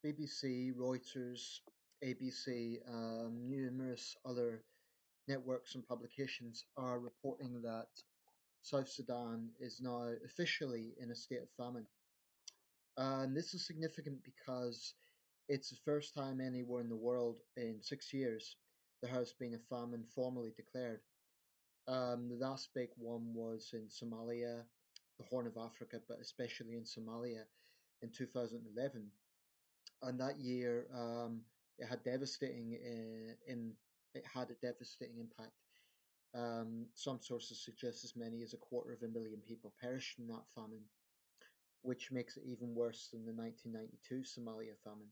BBC, Reuters, ABC, numerous other networks and publications are reporting that South Sudan is now officially in a state of famine. And this is significant because it's the first time anywhere in the world in 6 years there has been a famine formally declared. The last big one was in Somalia, the Horn of Africa, but especially in Somalia in 2011. And that year, it had it had a devastating impact. Some sources suggest as many as a quarter of a million people perished in that famine, which makes it even worse than the 1992 Somalia famine.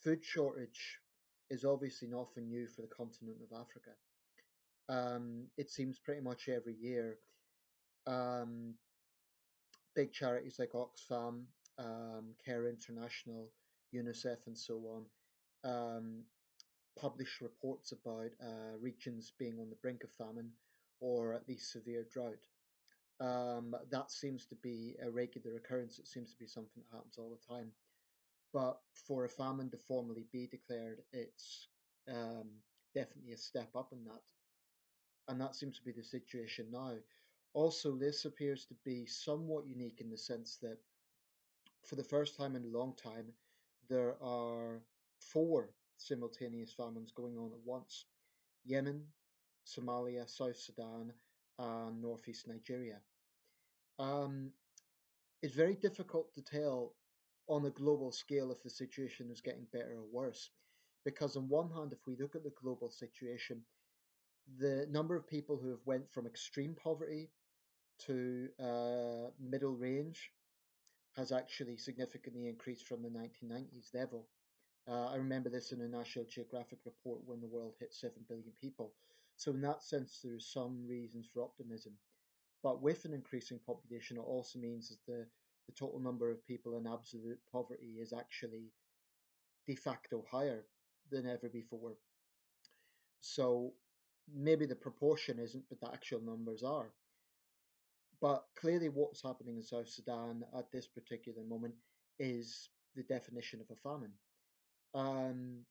Food shortage is obviously nothing new for the continent of Africa. It seems pretty much every year, um, big charities like Oxfam, Care International, UNICEF, and so on, publish reports about regions being on the brink of famine or at least severe drought. That seems to be a regular occurrence. It seems to be something that happens all the time. But for a famine to formally be declared, it's um, definitely a step up in that. And that seems to be the situation now. Also, this appears to be somewhat unique in the sense that for the first time in a long time, there are four simultaneous famines going on at once: Yemen, Somalia, South Sudan, and northeast Nigeria. Um, it's very difficult to tell on a global scale if the situation is getting better or worse. Because on one hand, if we look at the global situation, the number of people who have went from extreme poverty to middle range has actually significantly increased from the 1990s level. I remember this in a National Geographic report when the world hit 7 billion people. So, in that sense, there's some reasons for optimism. But with an increasing population, it also means that the total number of people in absolute poverty is actually de facto higher than ever before. So, maybe the proportion isn't, but the actual numbers are. But clearly, what's happening in South Sudan at this particular moment is the definition of a famine. Um,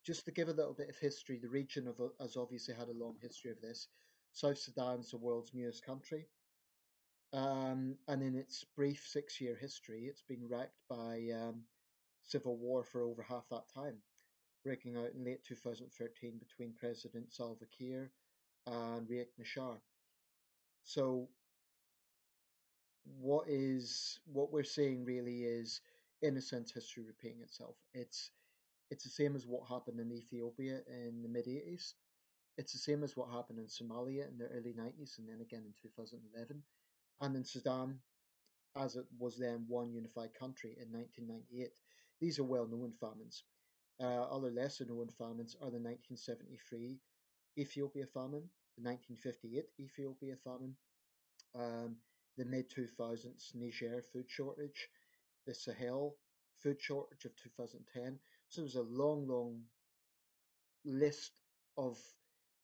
just to give a little bit of history, the region has obviously had a long history of this. South Sudan is the world's newest country, and in its brief 6 year history, it's been wrecked by civil war for over half that time, breaking out in late 2013 between President Salva Kiir and Riek Machar. So what we're seeing really is, in a sense, history repeating itself. It's the same as what happened in Ethiopia in the mid 80s. It's the same as what happened in Somalia in the early 90s and then again in 2011, and in Sudan, as it was then one unified country in 1998. These are well known famines. Other lesser known famines are the 1973 Ethiopia famine, the 1958 Ethiopia famine, um, the mid 2000s Niger food shortage, the Sahel food shortage of 2010. So there's a long, long list of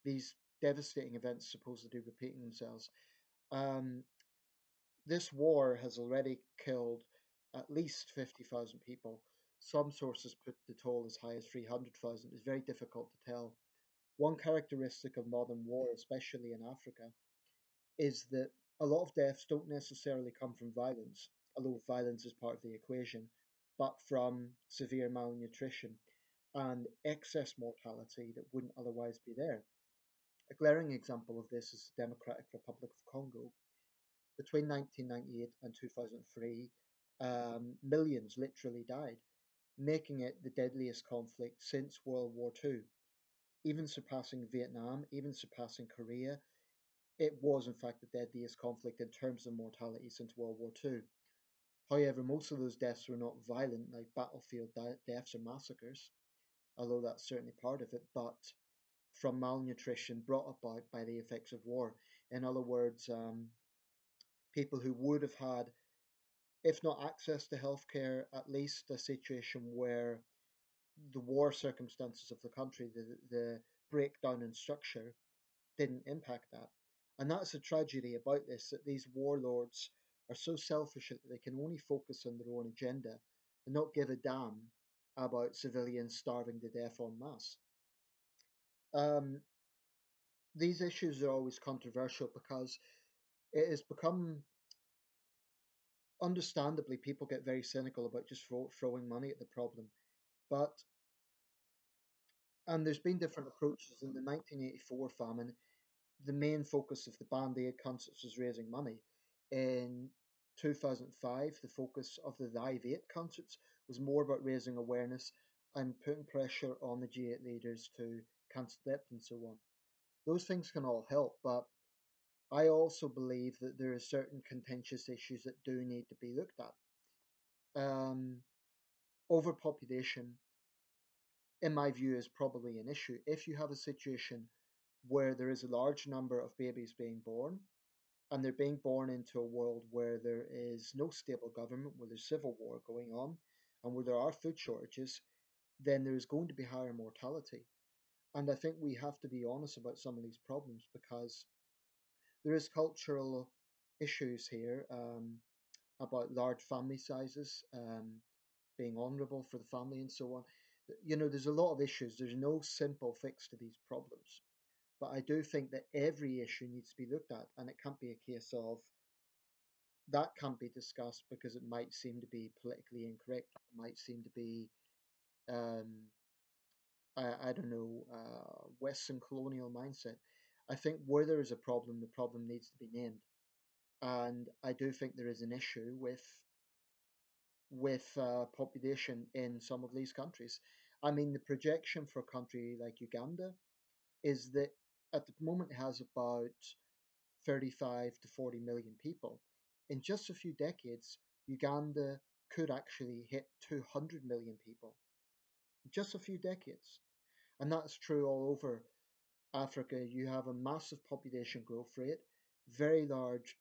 these devastating events supposedly repeating themselves. Um, this war has already killed at least 50,000 people. Some sources put the toll as high as 300,000. It's very difficult to tell. One characteristic of modern war, especially in Africa, is that a lot of deaths don't necessarily come from violence, although violence is part of the equation, but from severe malnutrition and excess mortality that wouldn't otherwise be there. A glaring example of this is the Democratic Republic of Congo. Between 1998 and 2003, millions literally died, making it the deadliest conflict since World War II, even surpassing Vietnam, even surpassing Korea. It was, in fact, the deadliest conflict in terms of mortality since World War II. However, most of those deaths were not violent, like battlefield deaths or massacres, although that's certainly part of it, but from malnutrition brought about by the effects of war. In other words, people who would have had, if not access to healthcare, at least a situation where the war circumstances of the country, the breakdown in structure, didn't impact that. And that's a tragedy about this, that these warlords are so selfish that they can only focus on their own agenda and not give a damn about civilians starving to death en masse. Um, these issues are always controversial because it has become, understandably, people get very cynical about just throwing money at the problem. But, and there's been different approaches. In the 1984 famine, the main focus of the Band Aid concerts was raising money. In 2005, the focus of the Live 8 concerts was more about raising awareness and putting pressure on the G8 leaders to cancel debt and so on. Those things can all help, but I also believe that there are certain contentious issues that do need to be looked at. Overpopulation, in my view, is probably an issue. If you have a situation where there is a large number of babies being born, and they're being born into a world where there is no stable government, where there's civil war going on, and where there are food shortages, then there is going to be higher mortality. And I think we have to be honest about some of these problems because there is cultural issues here about large family sizes, being honourable for the family, and so on. You know, there's a lot of issues. There's no simple fix to these problems. But I do think that every issue needs to be looked at, and it can't be a case of that can't be discussed because it might seem to be politically incorrect. It might seem to be, um, I don't know, Western colonial mindset. I think where there is a problem, the problem needs to be named. And I do think there is an issue with population in some of these countries. I mean, the projection for a country like Uganda is that at the moment it has about 35 to 40 million people. In just a few decades, Uganda could actually hit 200 million people. Just a few decades. And that's true all over Africa. You have a massive population growth rate, very large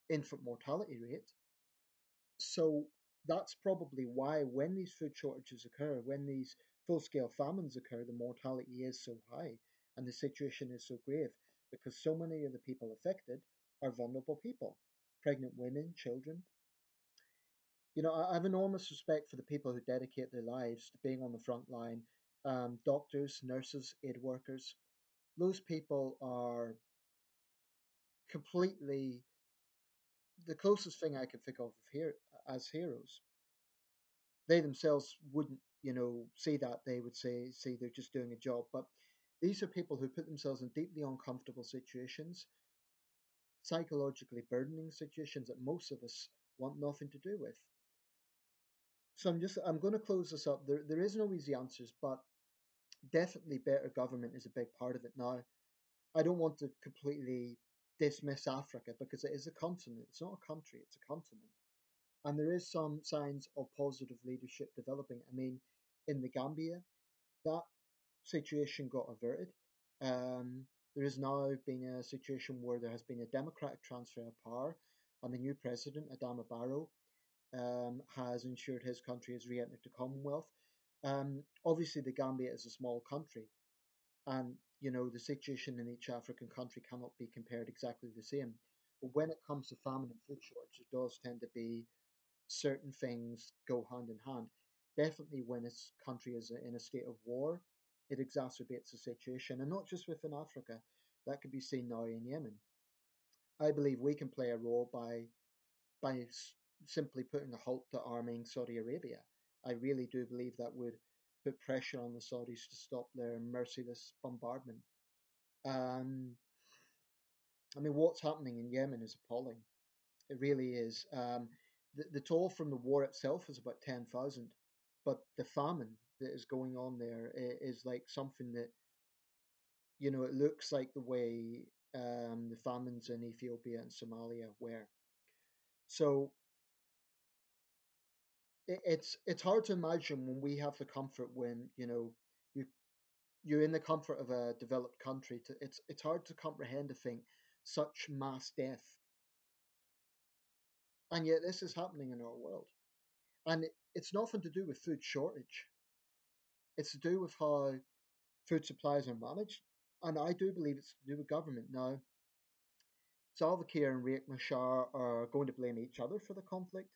infant mortality rate. So that's probably why when these food shortages occur, when these full scale famines occur, the mortality is so high and the situation is so grave because so many of the people affected are vulnerable people, pregnant women, children. You know, I have enormous respect for the people who dedicate their lives to being on the front line, doctors, nurses, aid workers. Those people are completely the closest thing I could think of here as heroes. They themselves wouldn't, you know, say that. They would say they're just doing a job. But these are people who put themselves in deeply uncomfortable situations, psychologically burdening situations that most of us want nothing to do with. So I'm going to close this up. There is no easy answers, but definitely better government is a big part of it now. I don't want to completely dismiss Africa because it is a continent. It's not a country, it's a continent. And there is some signs of positive leadership developing. I mean, in the Gambia, that situation got averted. Um, there has now been a situation where there has been a democratic transfer of power, and the new president, Adama Barrow, has ensured his country has re-entered the Commonwealth. Obviously, the Gambia is a small country, and you know the situation in each African country cannot be compared exactly the same. But when it comes to famine and food shortage, it does tend to be certain things go hand in hand. Definitely, when a country is in a state of war, it exacerbates the situation, and not just within Africa. That could be seen now in Yemen. I believe we can play a role by simply putting a halt to arming Saudi Arabia. I really do believe that would put pressure on the Saudis to stop their merciless bombardment. Um, I mean, what's happening in Yemen is appalling. It really is. The toll from the war itself is about 10,000, but the famine that is going on there is like something that, you know, it looks like the way the famines in Ethiopia and Somalia were. So it's hard to imagine when we have the comfort when, you know, you you're in the comfort of a developed country. It's hard to comprehend to think such mass death, and yet this is happening in our world. And it's nothing to do with food shortage. It's to do with how food supplies are managed. And I do believe it's to do with government. Now, Salva Kiir and Riek Machar are going to blame each other for the conflict.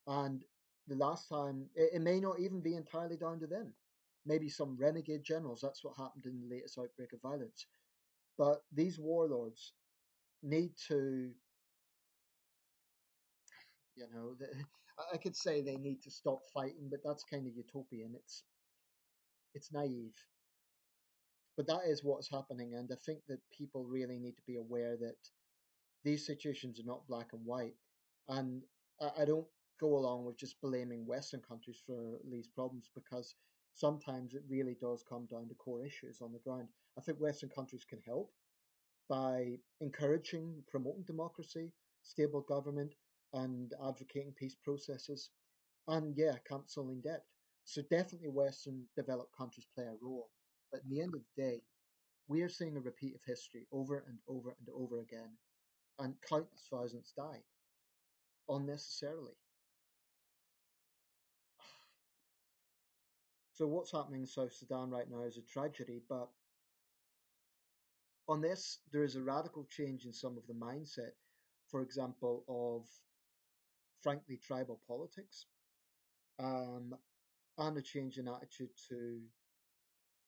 And the last time, it may not even be entirely down to them. Maybe some renegade generals. That's what happened in the latest outbreak of violence. But these warlords need to, you know, I could say they need to stop fighting, but that's kind of utopian. It's naive. But that is what's happening, and I think that people really need to be aware that these situations are not black and white. And I don't go along with just blaming Western countries for these problems because sometimes it really does come down to core issues on the ground. I think Western countries can help by encouraging, promoting democracy, stable government, and advocating peace processes, and yeah, cancelling debt. So definitely Western developed countries play a role. But in the end of the day, we are seeing a repeat of history over and over and over again, and countless thousands die unnecessarily. So what's happening in South Sudan right now is a tragedy, but on this, there is a radical change in some of the mindset, for example, of frankly tribal politics, um, and a change in attitude to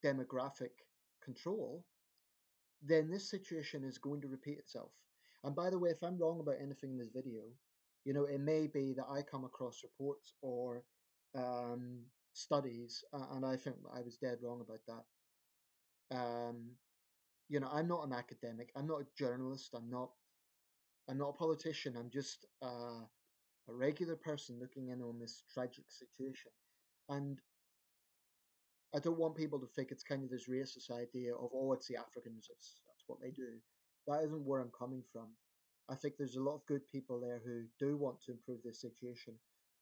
demographic control, then this situation is going to repeat itself. And by the way, if I'm wrong about anything in this video, you know, it may be that I come across reports or studies, and I think I was dead wrong about that. You know, I'm not an academic. I'm not a journalist. I'm not a politician. I'm just a regular person looking in on this tragic situation. And I don't want people to think it's kind of this racist idea of, oh, it's the Africans, that's what they do. That isn't where I'm coming from. I think there's a lot of good people there who do want to improve this situation,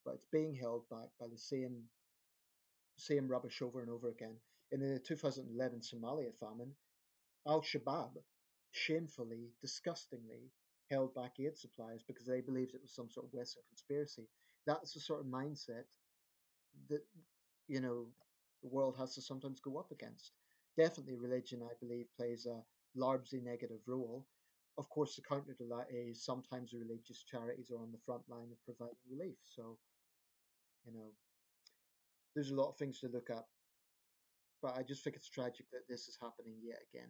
but it's being held back by the same rubbish over and over again. In the 2011 Somalia famine, Al Shabaab shamefully, disgustingly held back aid supplies because they believed it was some sort of Western conspiracy. That's the sort of mindset that you know the world has to sometimes go up against. Definitely, religion, I believe, plays a largely negative role. Of course, the counter to that is sometimes the religious charities are on the front line of providing relief. So, you know, there's a lot of things to look at, but I just think it's tragic that this is happening yet again.